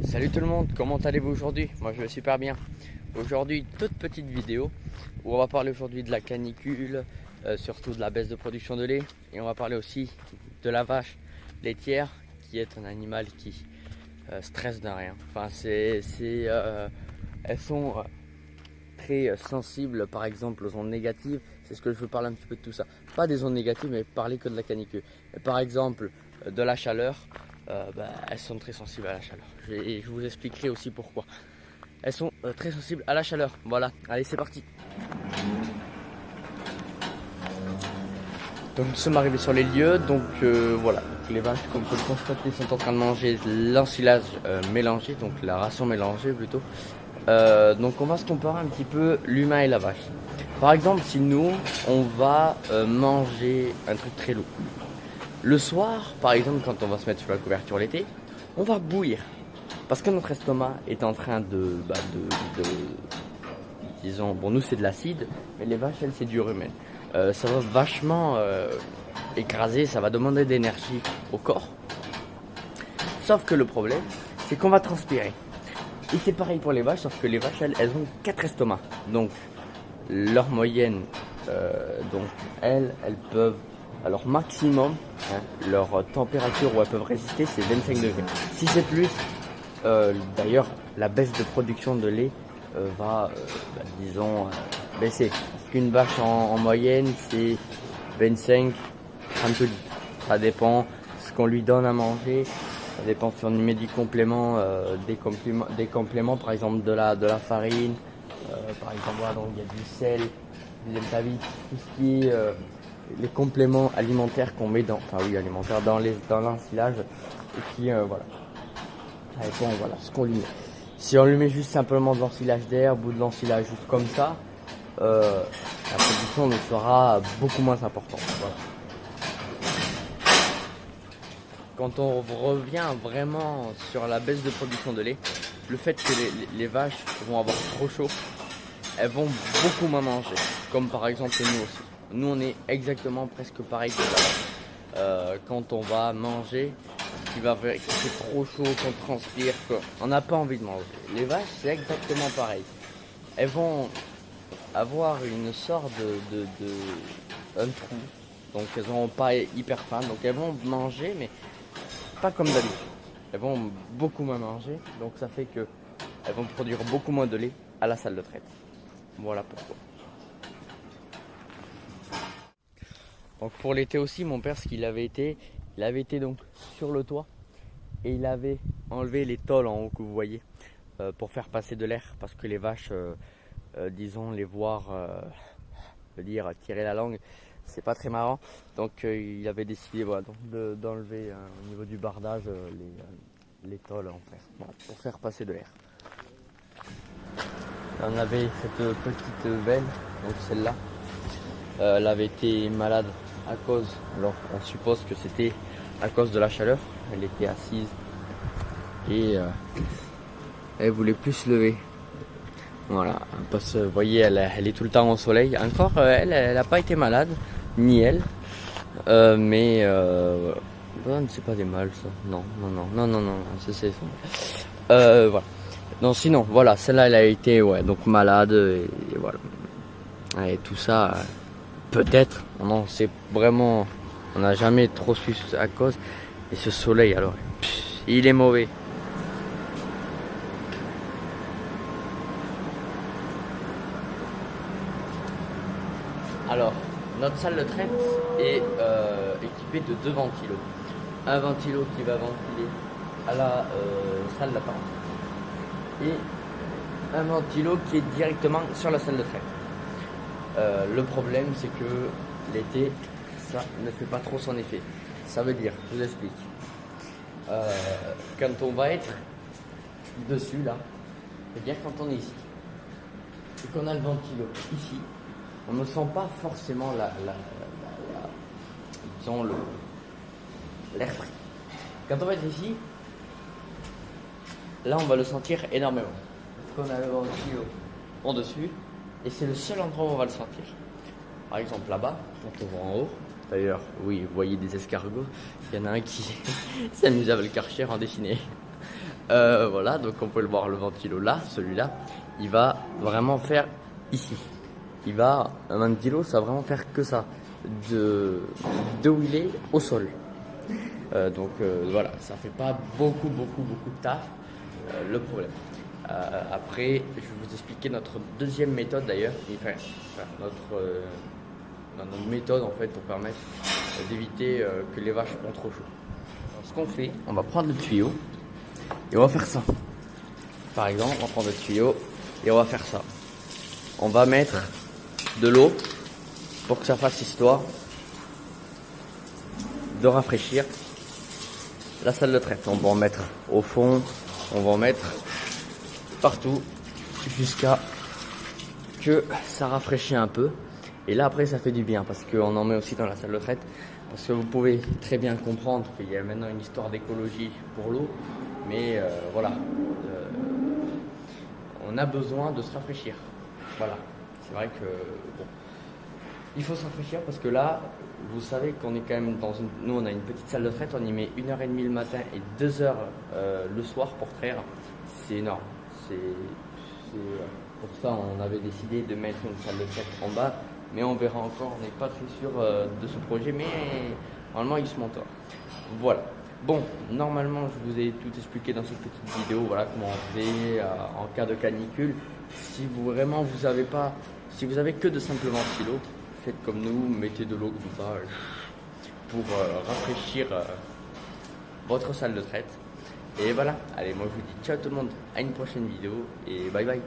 Salut tout le monde, comment allez-vous aujourd'hui? Moi je vais super bien. Aujourd'hui, toute petite vidéo où on va parler aujourd'hui de la canicule, surtout de la baisse de production de lait. Et on va parler aussi de la vache laitière qui est un animal qui stresse de rien. Enfin, elles sont très sensibles par exemple aux ondes négatives. C'est ce que je veux parler un petit peu de tout ça. Pas des ondes négatives mais parler que de la canicule. Et par exemple de la chaleur. Elles sont très sensibles à la chaleur. Et je vous expliquerai aussi pourquoi. Elles sont très sensibles à la chaleur. Voilà, allez c'est parti. Donc nous sommes arrivés sur les lieux. Donc voilà, donc, les vaches comme vous le constatez sont en train de manger l'ensilage mélangé, donc la ration mélangée plutôt. Donc on va se comparer un petit peu l'humain et la vache. Par exemple si nous on va manger un truc très lourd. Le soir, par exemple, quand on va se mettre sur la couverture l'été, on va bouillir. Parce que notre estomac est en train disons, bon nous c'est de l'acide, mais les vaches elles c'est du rumen. Ça va vachement écraser, ça va demander de l'énergie au corps. Sauf que le problème, c'est qu'on va transpirer. Et c'est pareil pour les vaches, sauf que les vaches elles ont 4 estomacs. Donc leur moyenne, elles peuvent... Alors maximum, leur température où elles peuvent résister c'est 25 degrés. Si c'est plus, d'ailleurs la baisse de production de lait va, baisser. Parce qu'une vache en moyenne c'est 25-30 litres. Ça dépend ce qu'on lui donne à manger. Ça dépend si on lui met du complément, des compléments, par exemple de la farine. Par exemple voilà, donc il y a du sel, du delta-8, tout ce qui est... les compléments alimentaires qu'on met dans l'ensilage et qui voilà. Voilà ce qu'on lui met. Si on lui met juste simplement de l'ensilage d'herbe ou de l'ensilage juste comme ça, la production ne sera beaucoup moins importante. Voilà. Quand on revient vraiment sur la baisse de production de lait, le fait que les vaches vont avoir trop chaud, elles vont beaucoup moins manger, comme par exemple nous aussi. Nous on est exactement presque pareil que ça. Quand on va manger, qu'il fait trop chaud, qu'on transpire, qu'on n'a pas envie de manger. Les vaches c'est exactement pareil. Elles vont avoir une sorte un trou, donc elles n'auront pas hyper faim, donc elles vont manger mais pas comme d'habitude. Elles vont beaucoup moins manger, donc ça fait que elles vont produire beaucoup moins de lait à la salle de traite. Voilà pourquoi. Donc pour l'été aussi, mon père, il avait été donc sur le toit et il avait enlevé les tôles en haut que vous voyez pour faire passer de l'air parce que les vaches, disons, les voir, tirer la langue, c'est pas très marrant. Donc il avait décidé voilà, d'enlever au niveau du bardage les tôles en fer, voilà, pour faire passer de l'air. On avait cette petite belle, donc celle-là, elle avait été malade à cause, alors on suppose que c'était à cause de la chaleur, elle était assise et elle voulait plus se lever. Voilà, parce que vous voyez, elle est tout le temps au soleil. Encore, elle n'a pas été malade, ni elle, mais c'est pas des mâles ça. Non, c'est voilà. Non, sinon, voilà, celle-là, elle a été donc malade et voilà. Et tout ça. Peut-être, non, c'est vraiment, on n'a jamais trop su à cause. Et ce soleil, alors, il est mauvais. Alors, notre salle de traite est équipée de 2 ventilos. Un ventilo qui va ventiler à la salle d'attente. Et un ventilo qui est directement sur la salle de traite. Le problème c'est que l'été ça ne fait pas trop son effet. Ça veut dire, je vous explique, quand on va être dessus là, c'est-à-dire quand on est ici et qu'on a le ventilo ici, on ne sent pas forcément l'air frais. Quand on va être ici, là on va le sentir énormément parce qu'on a le ventilo en dessus. Et c'est le seul endroit où on va le sentir. Par exemple là-bas, quand on va en haut, d'ailleurs, oui, vous voyez des escargots, il y en a un qui s'amuse avec le karcher en dessiné. Voilà, donc on peut le voir, le ventilo là, celui-là, il va vraiment faire ici. Un ventilo, ça va vraiment faire que ça, de où il est au sol. Voilà, ça fait pas beaucoup de taf. Le problème. Après, je vais vous expliquer notre deuxième méthode d'ailleurs, notre méthode en fait pour permettre d'éviter que les vaches ont trop chaud. Alors, ce qu'on fait, on va prendre le tuyau et on va faire ça. Par exemple, on va prendre le tuyau et on va faire ça. On va mettre de l'eau pour que ça fasse histoire de rafraîchir la salle de traite. On va en mettre au fond, on va en mettre partout jusqu'à que ça rafraîchit un peu. Et là après ça fait du bien parce qu'on en met aussi dans la salle de traite. Parce que vous pouvez très bien comprendre qu'il y a maintenant une histoire d'écologie pour l'eau. Mais voilà, on a besoin de se rafraîchir. Voilà, c'est vrai que bon, il faut se rafraîchir parce que là, vous savez qu'on est quand même dans une... Nous on a une petite salle de traite, on y met 1h30 le matin et 2h le soir pour traire. C'est énorme. Pour ça on avait décidé de mettre une salle de traite en bas. Mais on verra encore, on n'est pas très sûr de ce projet, mais normalement il se monte. Voilà. Bon, normalement je vous ai tout expliqué dans cette petite vidéo, voilà comment on fait en cas de canicule. Si vous vraiment vous avez pas, si vous avez que de simples ventilos, faites comme nous, mettez de l'eau comme ça pour rafraîchir votre salle de traite. Et voilà, allez, moi je vous dis ciao tout le monde, à une prochaine vidéo et bye bye.